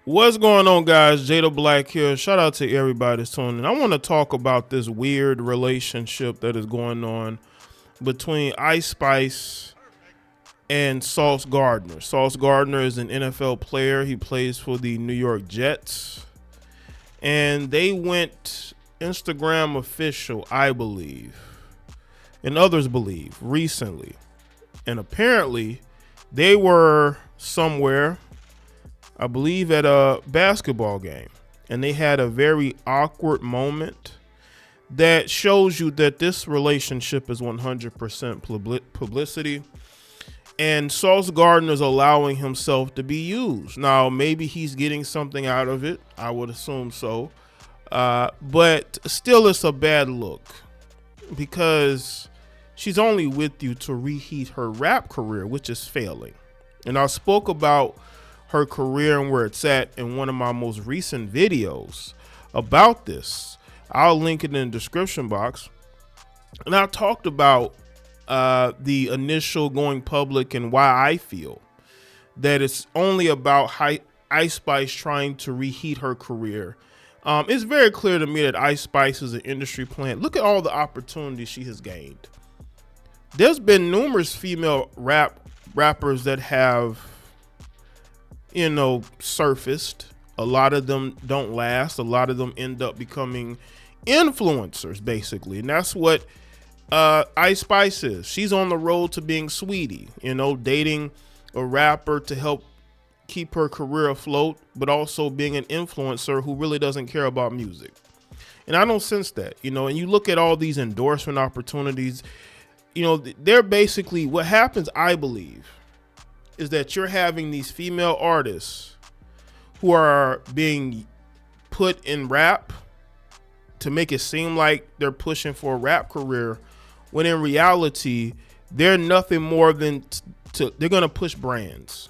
What's going on, guys? Jada Black here. Shout out to everybody that's tuning in. I want to talk about this weird relationship that is going on between Ice Spice and Sauce Gardner. Sauce Gardner is an NFL player. He plays for the New York Jets. And they went Instagram official, I believe, and others believe, recently. And apparently, they were somewhere, I believe at a basketball game, and they had a very awkward moment that shows you that this relationship is 100% publicity, and Sauce Gardner is allowing himself to be used. Now, maybe he's getting something out of it. I would assume so. But still, it's a bad look because she's only with you to reheat her rap career, which is failing. And I spoke about her career and where it's at in one of my most recent videos about this. I'll link it in the description box. And I talked about the initial going public and why I feel that it's only about Ice Spice trying to reheat her career. It's very clear to me that Ice Spice is an industry plant. Look at all the opportunities she has gained. There's been numerous female rappers that have, surfaced. A lot of them don't last. A lot of them end up becoming influencers, basically. And that's what Ice Spice is. She's on the road to being Sweetie, dating a rapper to help keep her career afloat, but also being an influencer who really doesn't care about music. And I don't sense that, and you look at all these endorsement opportunities, they're basically what happens, I believe, is that you're having these female artists who are being put in rap to make it seem like they're pushing for a rap career, when in reality, they're nothing more than they're going to push brands.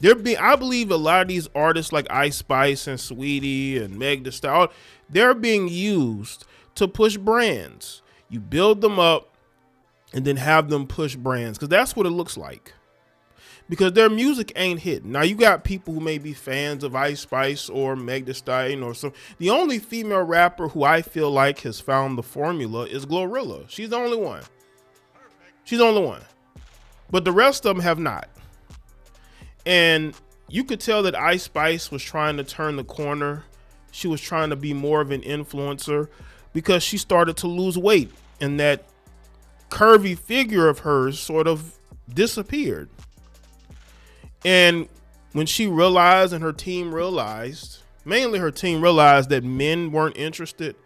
I believe a lot of these artists like Ice Spice and Sweetie and Meg Thee Stallion, they're being used to push brands. You build them up and then have them push brands, because that's what it looks like. Because their music ain't hitting. Now, you got people who may be fans of Ice Spice or Meg Thee Stallion or some. The only female rapper who I feel like has found the formula is Glorilla. She's the only one. She's the only one. But the rest of them have not. And you could tell that Ice Spice was trying to turn the corner. She was trying to be more of an influencer because she started to lose weight, and that curvy figure of hers sort of disappeared. And when she realized, and her team realized, mainly her team realized, that men weren't interested,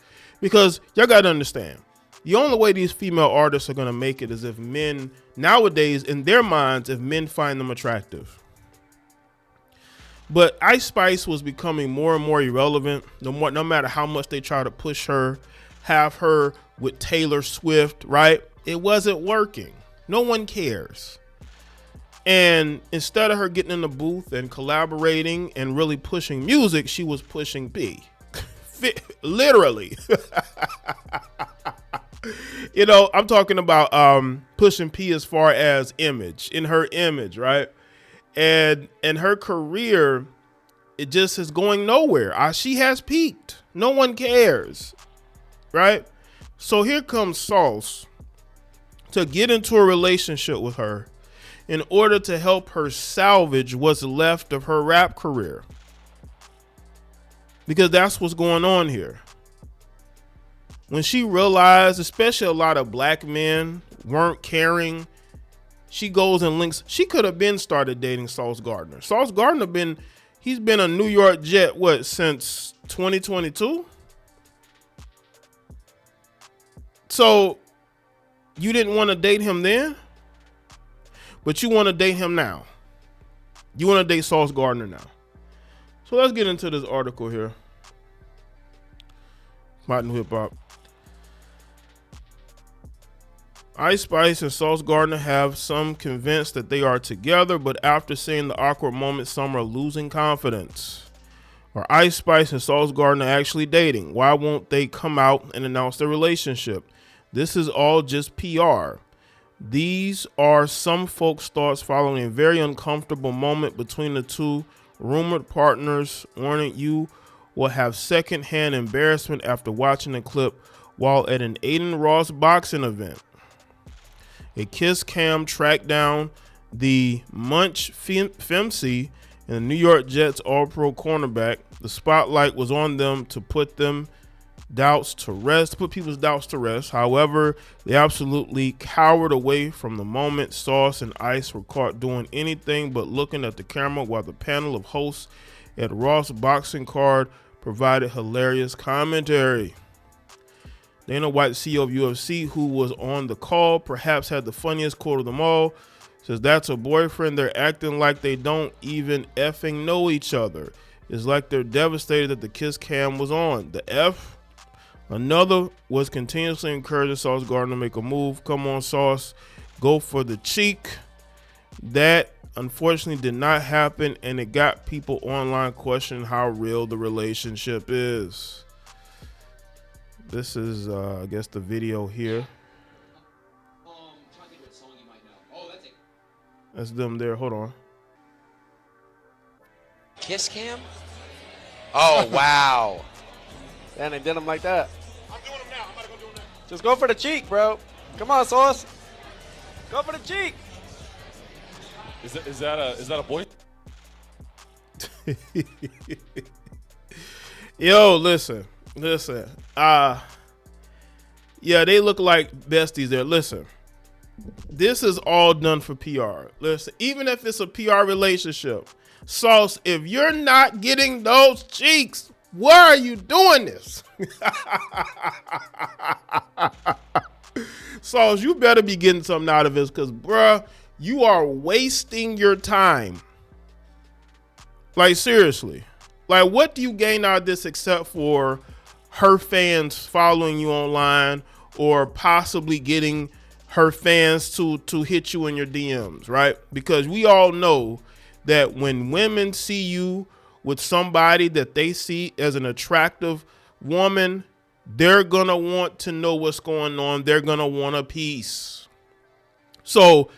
because y'all got to understand, the only way these female artists are going to make it is if men, nowadays, in their minds, if men find them attractive. But Ice Spice was becoming more and more irrelevant, no matter how much they try to push her, have her with Taylor Swift, right? It wasn't working. No one cares. And instead of her getting in the booth and collaborating and really pushing music, she was pushing P. Literally. I'm talking about pushing P as far as image, in her image, right? And her career, it just is going nowhere. She has peaked. No one cares, right? So here comes Sauce to get into a relationship with her in order to help her salvage what's left of her rap career. Because that's what's going on here. When she realized, especially a lot of black men weren't caring, she goes and links. She could have been started dating Sauce Gardner. Sauce Gardner he's been a New York Jet, since 2022? So you didn't want to date him then? But you want to date him now. You want to date Sauce Gardner now. So let's get into this article here. Modern Hip Hop. Ice Spice and Sauce Gardner have some convinced that they are together, but after seeing the awkward moment, some are losing confidence. Are Ice Spice and Sauce Gardner actually dating? Why won't they come out and announce their relationship? This is all just PR. These are some folks' thoughts following a very uncomfortable moment between the two rumored partners warning you will have secondhand embarrassment after watching the clip while at an Aiden Ross boxing event. A kiss cam tracked down the Munch Femc and the New York Jets All-Pro cornerback. The spotlight was on them to put people's doubts to rest. However, they absolutely cowered away from the moment. Sauce and Ice were caught doing anything but looking at the camera while the panel of hosts at Ross Boxing Card provided hilarious commentary. Dana White, CEO of UFC, who was on the call, perhaps had the funniest quote of them all. Says, "That's a boyfriend. They're acting like they don't even effing know each other. It's like they're devastated that the kiss cam was on. The F." Another was continuously encouraging Sauce Gardner to make a move. "Come on, Sauce, go for the cheek." That unfortunately did not happen, and it got people online questioning how real the relationship is. This is, I guess, the video here. That's them there. Hold on. Kiss cam? Oh, wow. And they did him like that. I'm doing them now. I'm about to go do them now. Just go for the cheek, bro. Come on, Sauce. Go for the cheek. Is that a boy? Yo, listen. Yeah, they look like besties there. Listen, this is all done for PR. Listen, even if it's a PR relationship, Sauce, if you're not getting those cheeks, why are you doing this? Sauce, you better be getting something out of this, because, bruh, you are wasting your time. Like, seriously. Like, what do you gain out of this except for her fans following you online or possibly getting her fans to hit you in your DMs, right? Because we all know that when women see you with somebody that they see as an attractive woman, they're going to want to know what's going on. They're going to want a piece. So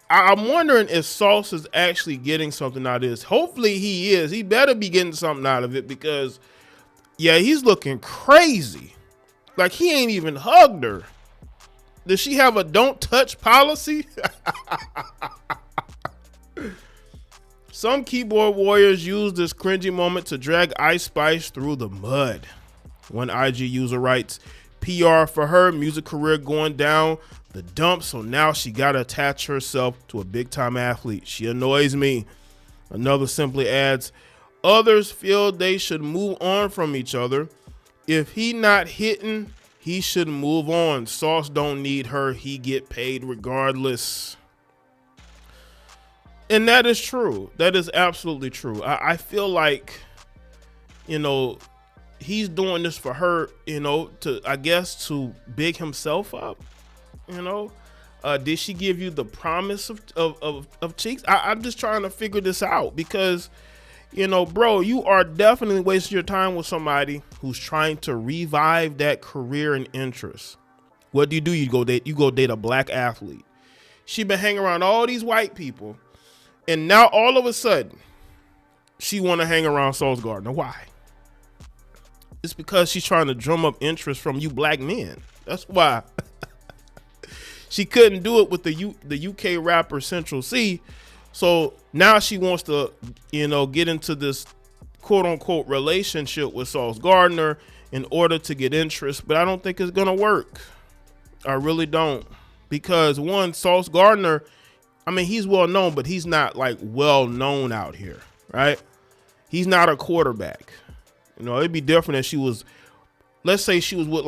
I'm wondering if Sauce is actually getting something out of this. Hopefully he is. He better be getting something out of it, because, yeah, he's looking crazy. Like, he ain't even hugged her. Does she have a don't touch policy? Some keyboard warriors use this cringy moment to drag Ice Spice through the mud. One IG user writes, "PR for her, music career going down the dump, so now she gotta attach herself to a big time athlete. She annoys me." Another simply adds, "Others feel they should move on from each other. If he not hitting, he should move on. Sauce don't need her. He get paid regardless." And that is true. That is absolutely true. I feel like, he's doing this for her, to big himself up. Did she give you the promise of cheeks? I'm just trying to figure this out, because, bro, you are definitely wasting your time with somebody who's trying to revive that career and interest. What do? You go date a black athlete. She been hanging around all these white people, and now all of a sudden she want to hang around Sauce Gardner. Why? It's because she's trying to drum up interest from you black men. That's why. She couldn't do it with the UK rapper Central C. So now she wants to, get into this quote unquote relationship with Sauce Gardner in order to get interest. But I don't think it's going to work. I really don't. Because one, Sauce Gardner, he's well known, but he's not like well known out here, right? He's not a quarterback. It'd be different if she was, let's say she was with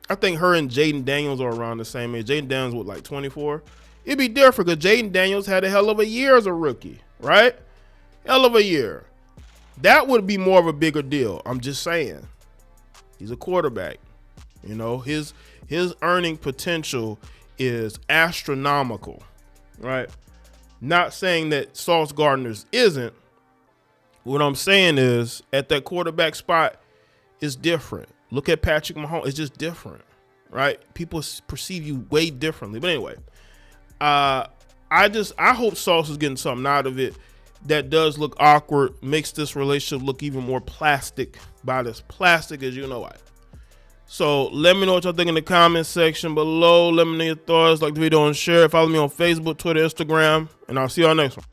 I think her and Jaden Daniels are around the same age. Jaden Daniels was like 24. It'd be different because Jaden Daniels had a hell of a year as a rookie, right? Hell of a year. That would be more of a bigger deal. I'm just saying. He's a quarterback. His earning potential is astronomical, right? Not saying that Sauce Gardner's isn't. What I'm saying is, at that quarterback spot, it's different. Look at Patrick Mahomes. It's just different, right? People perceive you way differently. But anyway, I hope Sauce is getting something out of it, that does look awkward makes this relationship look even more plastic, about as plastic as you know why. So let me know what y'all think in the comment section below. Let me know your thoughts. Like the video and share. Follow me on Facebook, Twitter, Instagram, and I'll see y'all next one.